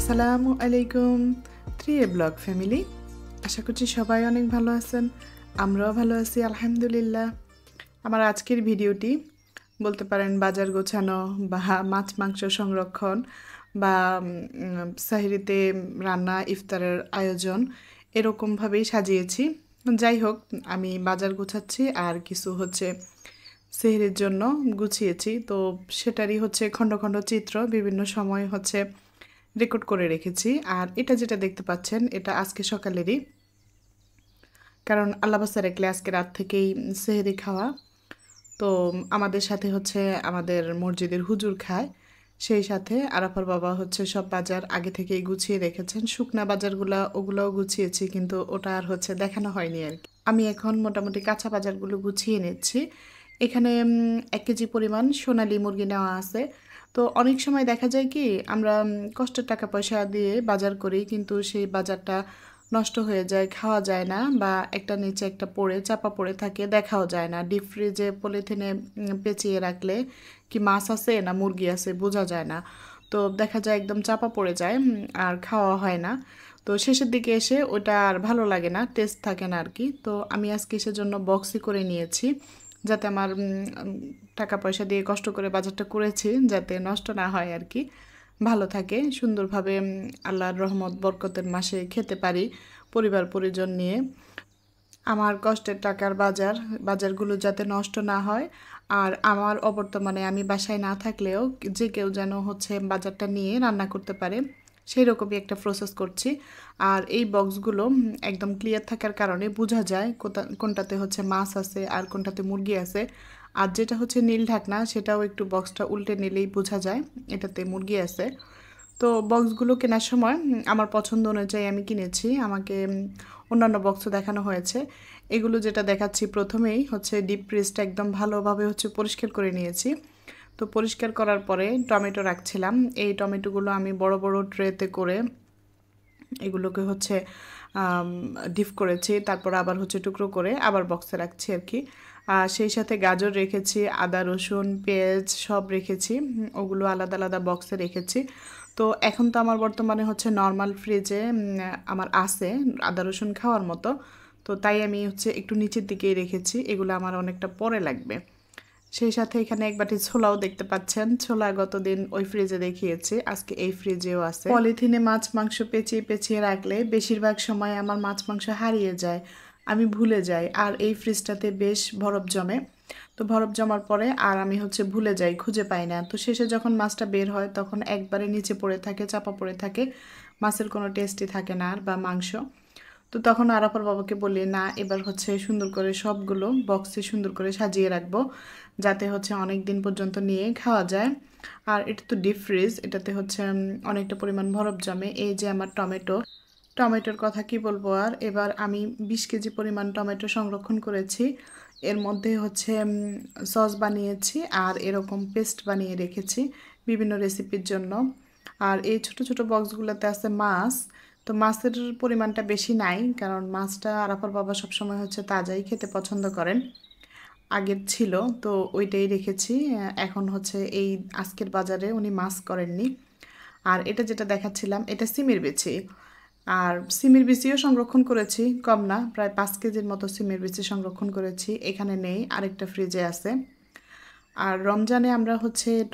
আসসালামু আলাইকুম 3A blog family. আশা করছি সবাই অনেক ভালো আছেন, আমরাও ভালো আছি আলহামদুলিল্লাহ। আমার আজকের ভিডিওটি বলতে পারেন বাজার গোছানো বা মাছ মাংস সংরক্ষণ বা সাহরিতে রান্না ইফতারের আয়োজন এরকমভাবেই সাজিয়েছি। যাই হোক, আমি বাজার গোছাচ্ছি আর কিছু সেহরির জন্য গুছিয়েছি, তো সেটারই খণ্ড খণ্ড চিত্র বিভিন্ন সময় রেকর্ড করে রেখেছি। আর এটা যেটা দেখতে পাচ্ছেন এটা আজকে সকালেরই, কারণ আল্লাহ বাসা রেখলে আজকে রাত থেকেই সেহরি খাওয়া। তো আমাদের সাথে আমাদের মসজিদের হুজুর খায়, সেই সাথে আরাফার বাবা সব বাজার আগে থেকেই গুছিয়ে রেখেছেন। শুকনা ওগুলোও গুছিয়েছি, কিন্তু ওটা আর দেখানো হয়নি আর কি। আমি এখন মোটামুটি কাঁচা বাজারগুলো গুছিয়ে নিচ্ছি। এখানে 1 কেজি পরিমাণ সোনালী মুরগি নেওয়া আছে। তো অনেক সময় দেখা যায় কি আমরা কষ্টের টাকা পয়সা দিয়ে বাজার করি, কিন্তু সেই বাজারটা নষ্ট হয়ে যায়, খাওয়া যায় না, বা একটা নিচে একটা চাপা পড়ে থাকে, দেখাও যায় না। ডিপ ফ্রিজে পলিথিনে পেঁচিয়ে রাখলে কি মাছ আছে না মুরগি আছে বোঝা যায় না, তো দেখা যায় একদম চাপা পড়ে যায় আর খাওয়া হয় না। তো শেষের দিকে এসে ওটা আর ভালো লাগে না, টেস্ট থাকে না আর কি। তো আমি আজকে সেজন্য বক্সই করে নিয়েছি, যাতে আমার টাকা পয়সা দিয়ে কষ্ট করে বাজারটা করেছি যাতে নষ্ট না হয় আর কি, ভালো থাকে সুন্দরভাবে আল্লাহর রহমত বরকতের মাসে খেতে পারি পরিবার পরিজন নিয়ে। আমার কষ্টের টাকার বাজারগুলো যাতে নষ্ট না হয়, আর আমার অবর্তমানে আমি বাসায় না থাকলেও যে কেউ যেন বাজারটা নিয়ে রান্না করতে পারে, সেই রকমই একটা প্রসেস করছি। আর এই বক্সগুলো একদম ক্লিয়ার থাকার কারণে বোঝা যায় কোনটাতে মাছ আছে আর কোনটাতে মুরগি আছে। আর যেটা নীল ঢাকনা, সেটাও একটু বক্সটা উল্টে নিলেই বোঝা যায় এটাতে মুরগি আছে। তো বক্সগুলো কেনার সময় আমার পছন্দ অনুযায়ী আমি কিনেছি, আমাকে অন্যান্য বক্সও দেখানো হয়েছে। এগুলো যেটা দেখাচ্ছি প্রথমেই ডিপ ফ্রিজটা একদম ভালোভাবে পরিষ্কার করে নিয়েছি। তো পরিষ্কার করার পরে টমেটো রাখছিলাম, এই টমেটোগুলো আমি বড় বড় ট্রেতে করে এগুলোকে ডিপ করেছি, তারপর আবার টুকরো করে আবার বক্সে রাখছি আর কি। আর সেই সাথে গাজর রেখেছি, আদা রসুন পেঁয়াজ সব রেখেছি, ওগুলো আলাদা আলাদা বক্সে রেখেছি। তো এখন তো আমার বর্তমানে নর্মাল ফ্রিজে আমার আছে আদা রসুন খাওয়ার মতো, তো তাই আমি একটু নিচের দিকেই রেখেছি, এগুলো আমার অনেকটা পরে লাগবে। সেই সাথে এখানে এক বাটি ছোলাও দেখতে পাচ্ছেন, ছোলা গতদিন ওই ফ্রিজে দেখিয়েছি, আজকে এই ফ্রিজেও আছে। পলিথিনে মাছ মাংস পেঁচিয়ে পেঁচিয়ে রাখলে বেশিরভাগ সময় আমার মাছ মাংস হারিয়ে যায়, আমি ভুলে যাই, আর এই ফ্রিজটাতে বেশ বরফ জমে। তো বরফ জমার পরে আর আমি ভুলে যাই, খুঁজে পাই না। তো শেষে যখন মাছটা বের হয় তখন একবারে নিচে পড়ে থাকে, চাপা পড়ে থাকে, মাছের কোনো টেস্টই থাকে না আর, বা মাংস। তো তখন আরাফার বাবাকে বলি, না এবার সুন্দর করে সবগুলো বক্সে সুন্দর করে সাজিয়ে রাখবো, যাতে অনেক দিন পর্যন্ত নিয়ে খাওয়া যায়। আর এটা তো ডিপ ফ্রিজ, এটাতে অনেকটা পরিমাণ বরফ জমে। এই যে আমার টমেটোর কথা কি বলবো আর, এবার আমি 20 কেজি পরিমাণ টমেটো সংরক্ষণ করেছি। এর মধ্যে সস বানিয়েছি আর এরকম পেস্ট বানিয়ে রেখেছি বিভিন্ন রেসিপির জন্য। আর এই ছোট ছোট বক্সগুলোতে আছে মাছ। তো মাছের পরিমাণটা বেশি নাই, কারণ মাছটা আরাফার বাবা সবসময় তাজাই খেতে পছন্দ করেন, আগের ছিল, তো ওইটাই রেখেছি। এখন এই আজকের বাজারে উনি মাছ করেননি। আর এটা যেটা দেখাচ্ছিলাম এটা সিমের বিচি, আর সিমের বিচিও সংরক্ষণ করেছি, কম না, প্রায় 5 কেজির মতো সিমের বিচি সংরক্ষণ করেছি। এখানে নেই, আরেকটা ফ্রিজে আছে। আর রমজানে আমরা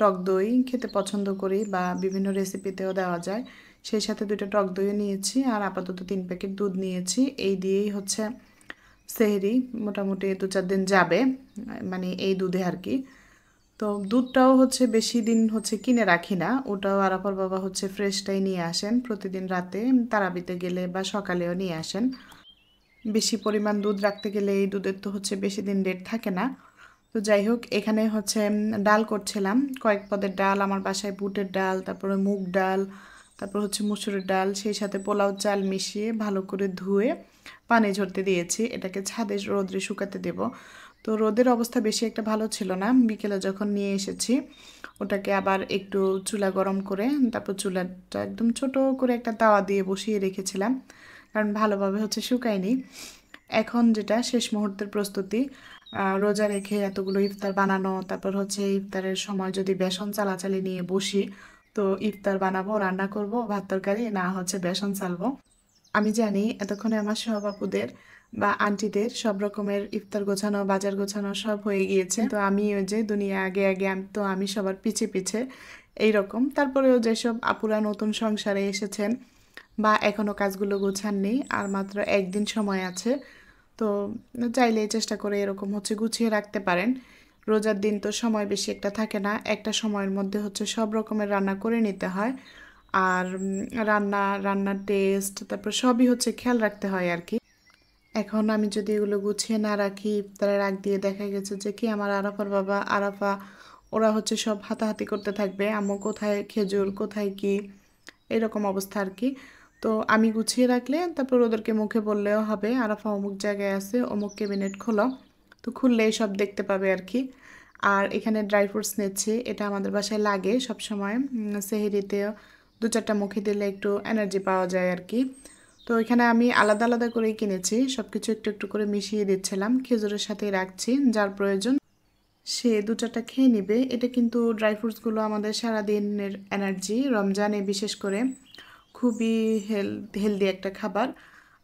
টক দই খেতে পছন্দ করি, বা বিভিন্ন রেসিপিতেও দেওয়া যায়, সেই সাথে 2টা টক দইও নিয়েছি, আর আপাতত 3 প্যাকেট দুধ নিয়েছি। এই দিয়েই সেহরি মোটামুটি 2-4 দিন যাবে, মানে এই দুধে আর কি। তো দুধটাও বেশি দিন কিনে রাখি না, ওটাও আরাফার বাবা ফ্রেশটাই নিয়ে আসেন প্রতিদিন রাতে তারাবিতে গেলে, বা সকালেও নিয়ে আসেন। বেশি পরিমাণ দুধ রাখতে গেলে এই দুধের তো বেশি দিন ডেট থাকে না। তো যাই হোক, এখানে ডাল করছিলাম, কয়েক পদের ডাল, আমার বাসায় বুটের ডাল, তারপরে মুগ ডাল, তারপর মুসুরের ডাল, সেই সাথে পোলাও চাল মিশিয়ে ভালো করে ধুয়ে পানি ঝরতে দিয়েছি, এটাকে ছাদে রোদ্রে শুকাতে দেব। তো রোদের অবস্থা বেশি একটা ভালো ছিল না, বিকেলে যখন নিয়ে এসেছি ওটাকে আবার একটু চুলা গরম করে তারপর চুলাটা একদম ছোট করে একটা তাওয়া দিয়ে বসিয়ে রেখেছিলাম, কারণ ভালোভাবে শুকায়নি। এখন যেটা শেষ মুহূর্তের প্রস্তুতি, রোজা রেখে এতগুলো ইফতার বানানো, তারপর ইফতারের সময় যদি বেসন চালাচালি নিয়ে বসি, তো তো ইফতার বানাবো, রান্না করব, ভাত তরকারি না হচ্ছে বেসন চালবো। আমি জানি এতক্ষণে আমার সব আপুদের বা আন্টিদের সব রকমের ইফতার গোছানো, বাজার গোছানো সব হয়ে গিয়েছে। তো আমি ওই যে দুনিয়া আগে আগে আমি সবার পিছে পিছে এইরকম। তারপরেও যেসব আপুরা নতুন সংসারে এসেছেন বা এখনও কাজগুলো গোছাননি, আর মাত্র একদিন সময় আছে, তো চাইলে চেষ্টা করে এরকম হচ্ছে গুছিয়ে রাখতে পারেন। রোজার দিন তো সময় বেশি একটা থাকে না, একটা সময়ের মধ্যে হচ্ছে সব রকমের রান্না করে নিতে হয়। আর রান্নার টেস্ট তারপর সবই হচ্ছে খেয়াল রাখতে হয় আর কি। এখন আমি যদি এগুলো গুছিয়ে না রাখি, ইফতারের আগ দিয়ে দেখা গেছে যে কি আমার আরাফার বাবা আরাফা ওরা হচ্ছে সব হাতাহাতি করতে থাকবে, আম্মু কোথায় খেজুর কোথায় কি, এরকম অবস্থা আর কি। তো আমি গুছিয়ে রাখলে তারপর ওদেরকে মুখে বললেও হবে আরাফা অমুক জায়গায় আছে, অমুক ক্যাবিনেট খোলো, তো খুললেই সব দেখতে পাবে আর কি। আর এখানে ড্রাই ফ্রুটস নিচ্ছি, এটা আমাদের বাসায় লাগে সবসময়, সেহরিতেও 2-4টা মুখে দিলে একটু এনার্জি পাওয়া যায় আর কি। তো এখানে আমি আলাদা আলাদা করেই কিনেছি, সব কিছু একটু একটু করে মিশিয়ে দিচ্ছিলাম, খেজুরের সাথেই রাখছি, যার প্রয়োজন সে 2-4টা খেয়ে নিবে। এটা কিন্তু ড্রাই ফ্রুটসগুলো আমাদের সারাদিনের এনার্জি, রমজানে বিশেষ করে খুবই হেলদি একটা খাবার।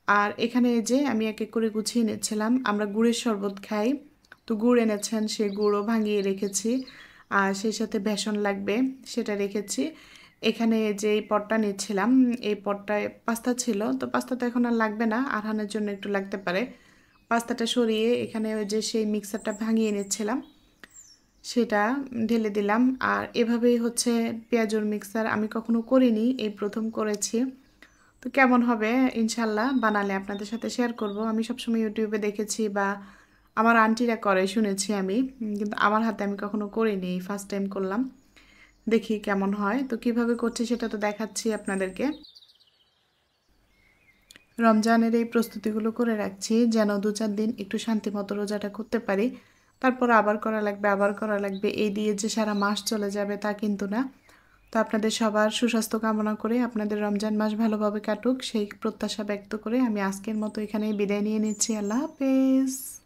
আর এখানে যে আমি এক এক করে গুছিয়ে নিচ্ছিলাম, আমরা গুড়ের শরবত খাই, তো গুড় এনেছেন, সে গুঁড়ও ভাঙিয়ে রেখেছি, আর সেই সাথে বেসন লাগবে সেটা রেখেছি। এখানে যে এই পটটা নিচ্ছিলাম, এই পটটায় পাস্তা ছিল, তো পাস্তাটা এখন আর লাগবে না, আরহানের জন্য একটু লাগতে পারে। পাস্তাটা সরিয়ে এখানে ওই যে সেই মিক্সারটা ভাঙিয়ে নিচ্ছিলাম, সেটা ঢেলে দিলাম। আর এভাবেই হচ্ছে পেঁয়াজুর মিক্সার আমি কখনো করিনি, এই প্রথম করেছি। তো কেমন হবে ইনশাল্লাহ বানালে আপনাদের সাথে শেয়ার করব। আমি সবসময় ইউটিউবে দেখেছি বা আমার আন্টিরা করে শুনেছি আমি, কিন্তু আমার হাতে আমি কখনো করিনি, ফার্স্ট টাইম করলাম, দেখি কেমন হয়। তো কিভাবে করছি সেটা তো দেখাচ্ছি আপনাদেরকে। রমজানের এই প্রস্তুতিগুলো করে রাখছি যেন 2-4 দিন একটু শান্তি মতো রোজাটা করতে পারি, তারপর আবার করা লাগবে আবার করা লাগবে, এই দিয়ে যে সারা মাস চলে যাবে তা কিন্তু না। তো আপনাদের সবার সুস্বাস্থ্য কামনা করে আপনাদের রমজান মাস ভালোভাবে কাটুক সেই প্রত্যাশা ব্যক্ত করে আমি আজকের মতো এখানেই বিদায় নিয়ে নিচ্ছি। আল্লাহ হাফেজ।